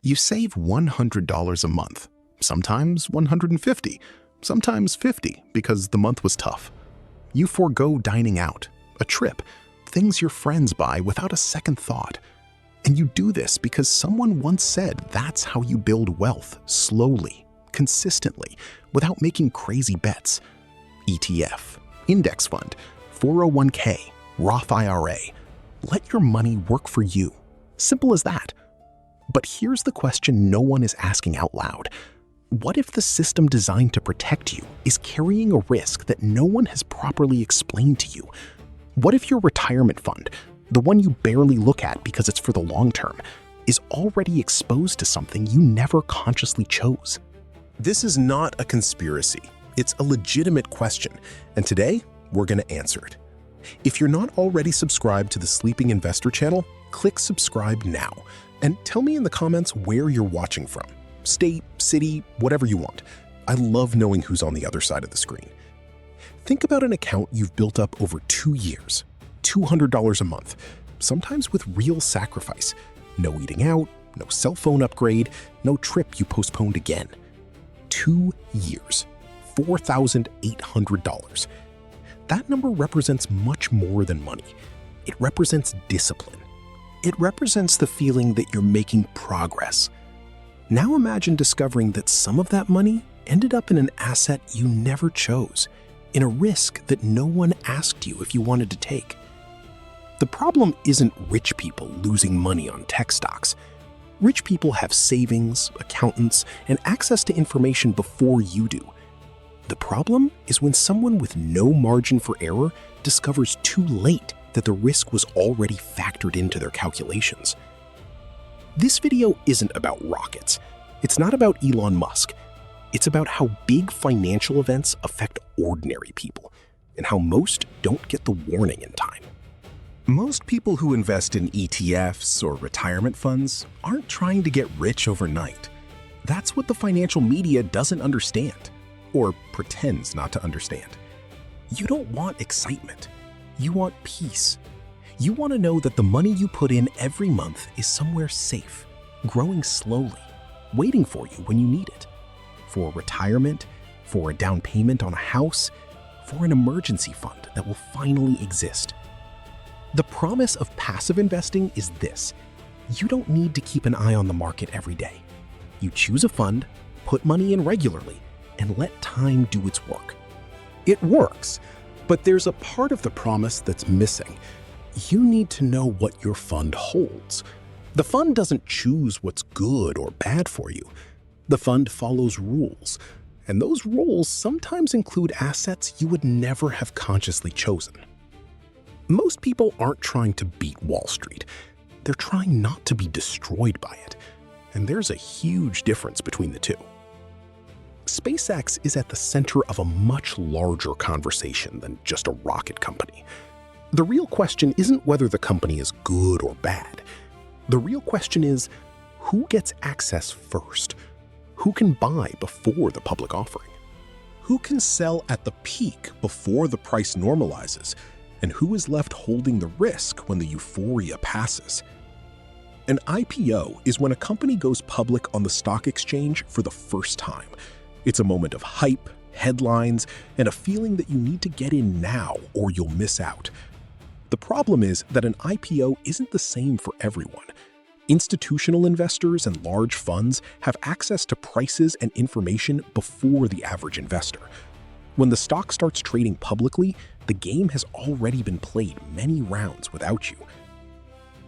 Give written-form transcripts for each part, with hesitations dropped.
You save $100 a month, sometimes $150, sometimes $50 because the month was tough. You forego dining out, a trip, things your friends buy without a second thought. And you do this because someone once said that's how you build wealth, slowly, consistently, without making crazy bets. ETF, index fund, 401k, Roth IRA. Let your money work for you. Simple as that. But here's the question no one is asking out loud. What if the system designed to protect you is carrying a risk that no one has properly explained to you? What if your retirement fund, the one you barely look at because it's for the long term, is already exposed to something you never consciously chose? This is not a conspiracy. It's a legitimate question, and today we're going to answer it. If you're not already subscribed to the Sleeping Investor channel, click subscribe now, and tell me in the comments where you're watching from. State, city, whatever you want. I love knowing who's on the other side of the screen. Think about an account you've built up over 2 years, $200 a month, sometimes with real sacrifice. No eating out, no cell phone upgrade, no trip you postponed again. 2 years, $4,800. That number represents much more than money. It represents discipline. It represents the feeling that you're making progress. Now imagine discovering that some of that money ended up in an asset you never chose, in a risk that no one asked you if you wanted to take. The problem isn't rich people losing money on tech stocks. Rich people have savings, accountants, and access to information before you do. The problem is when someone with no margin for error discovers too late that the risk was already factored into their calculations. This video isn't about rockets. It's not about Elon Musk. It's about how big financial events affect ordinary people and how most don't get the warning in time. Most people who invest in ETFs or retirement funds aren't trying to get rich overnight. That's what the financial media doesn't understand, or pretends not to understand. You don't want excitement. You want peace. You want to know that the money you put in every month is somewhere safe, growing slowly, waiting for you when you need it. For retirement, for a down payment on a house, for an emergency fund that will finally exist. The promise of passive investing is this: you don't need to keep an eye on the market every day. You choose a fund, put money in regularly, and let time do its work. It works, but there's a part of the promise that's missing. You need to know what your fund holds. The fund doesn't choose what's good or bad for you. The fund follows rules, and those rules sometimes include assets you would never have consciously chosen. Most people aren't trying to beat Wall Street. They're trying not to be destroyed by it, and there's a huge difference between the two. SpaceX is at the center of a much larger conversation than just a rocket company. The real question isn't whether the company is good or bad. The real question is, who gets access first? Who can buy before the public offering? Who can sell at the peak before the price normalizes? And who is left holding the risk when the euphoria passes? An IPO is when a company goes public on the stock exchange for the first time. It's a moment of hype, headlines, and a feeling that you need to get in now or you'll miss out. The problem is that an IPO isn't the same for everyone. Institutional investors and large funds have access to prices and information before the average investor. When the stock starts trading publicly, the game has already been played many rounds without you.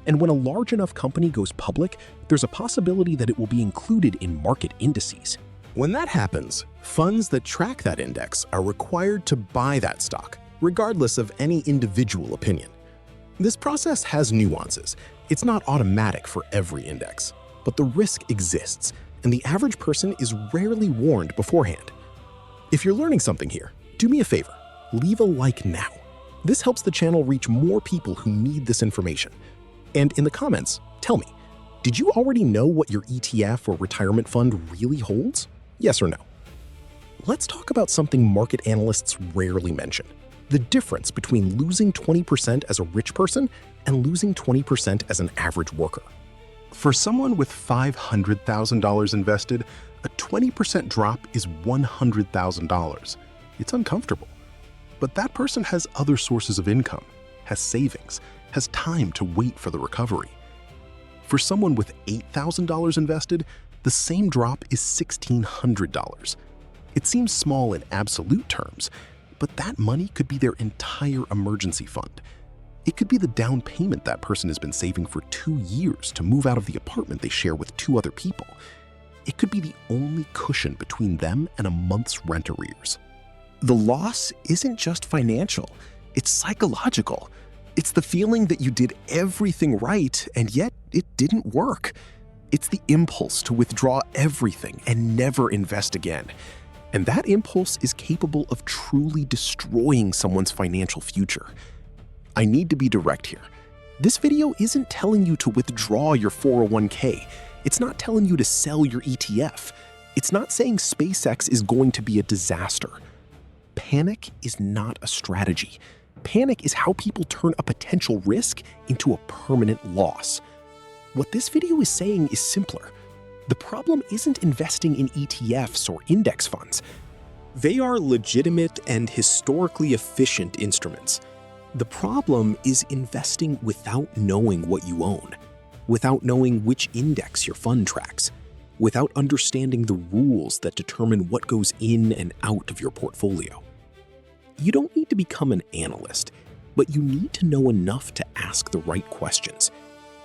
And when a large enough company goes public, there's a possibility that it will be included in market indices. When that happens, funds that track that index are required to buy that stock, regardless of any individual opinion. This process has nuances. It's not automatic for every index, but the risk exists, and the average person is rarely warned beforehand. If you're learning something here, do me a favor, leave a like now. This helps the channel reach more people who need this information. And in the comments, tell me, did you already know what your ETF or retirement fund really holds? Yes or no? Let's talk about something market analysts rarely mention: the difference between losing 20% as a rich person and losing 20% as an average worker. For someone with $500,000 invested, a 20% drop is $100,000. It's uncomfortable. But that person has other sources of income, has savings, has time to wait for the recovery. For someone with $8,000 invested, the same drop is $1,600. It seems small in absolute terms, but that money could be their entire emergency fund. It could be the down payment that person has been saving for 2 years to move out of the apartment they share with 2 other people. It could be the only cushion between them and a month's rent arrears. The loss isn't just financial, it's psychological. It's the feeling that you did everything right and yet it didn't work. It's the impulse to withdraw everything and never invest again. And that impulse is capable of truly destroying someone's financial future. I need to be direct here. This video isn't telling you to withdraw your 401k. It's not telling you to sell your ETF. It's not saying SpaceX is going to be a disaster. Panic is not a strategy. Panic is how people turn a potential risk into a permanent loss. What this video is saying is simpler. The problem isn't investing in ETFs or index funds. They are legitimate and historically efficient instruments. The problem is investing without knowing what you own, without knowing which index your fund tracks, without understanding the rules that determine what goes in and out of your portfolio. You don't need to become an analyst, but you need to know enough to ask the right questions.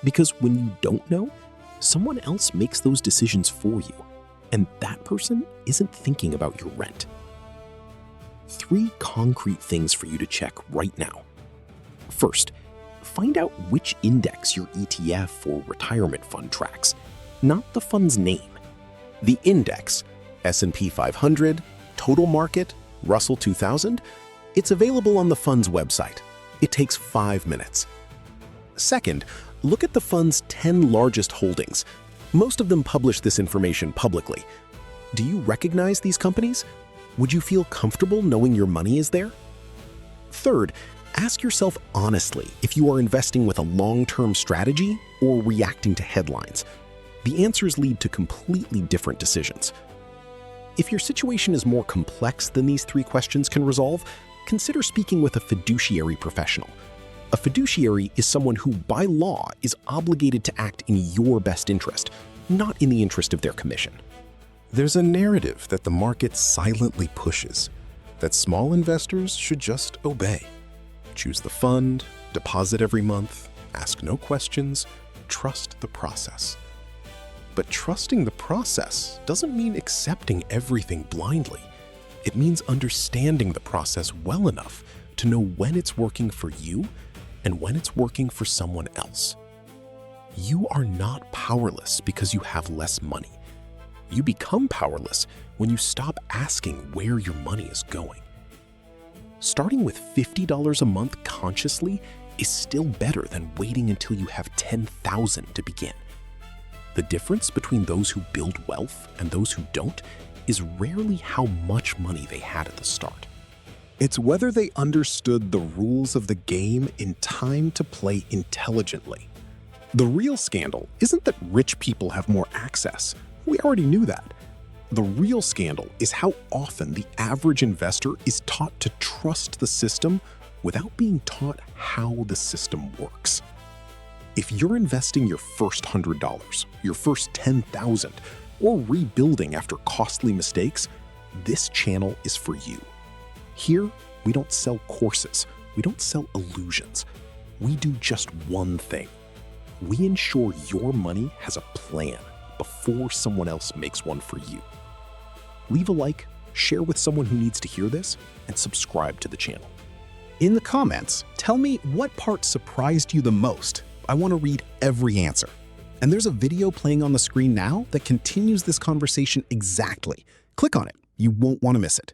Because when you don't know, someone else makes those decisions for you, and that person isn't thinking about your rent. 3 concrete things for you to check right now. First, find out which index your ETF or retirement fund tracks, not the fund's name. The index, S&P 500, Total Market, Russell 2000, it's available on the fund's website. It takes 5 minutes. Second, look at the fund's 10 largest holdings. Most of them publish this information publicly. Do you recognize these companies? Would you feel comfortable knowing your money is there? Third, ask yourself honestly if you are investing with a long-term strategy or reacting to headlines. The answers lead to completely different decisions. If your situation is more complex than these 3 questions can resolve, consider speaking with a fiduciary professional. A fiduciary is someone who, by law, is obligated to act in your best interest, not in the interest of their commission. There's a narrative that the market silently pushes, that small investors should just obey. Choose the fund, deposit every month, ask no questions, trust the process. But trusting the process doesn't mean accepting everything blindly. It means understanding the process well enough to know when it's working for you and when it's working for someone else. You are not powerless because you have less money. You become powerless when you stop asking where your money is going. Starting with $50 a month consciously is still better than waiting until you have $10,000 to begin. The difference between those who build wealth and those who don't is rarely how much money they had at the start. It's whether they understood the rules of the game in time to play intelligently. The real scandal isn't that rich people have more access. We already knew that. The real scandal is how often the average investor is taught to trust the system without being taught how the system works. If you're investing your first $100, your first $10,000, or rebuilding after costly mistakes, this channel is for you. Here, we don't sell courses. We don't sell illusions. We do just one thing. We ensure your money has a plan before someone else makes one for you. Leave a like, share with someone who needs to hear this, and subscribe to the channel. In the comments, tell me what part surprised you the most. I want to read every answer. And there's a video playing on the screen now that continues this conversation exactly. Click on it. You won't want to miss it.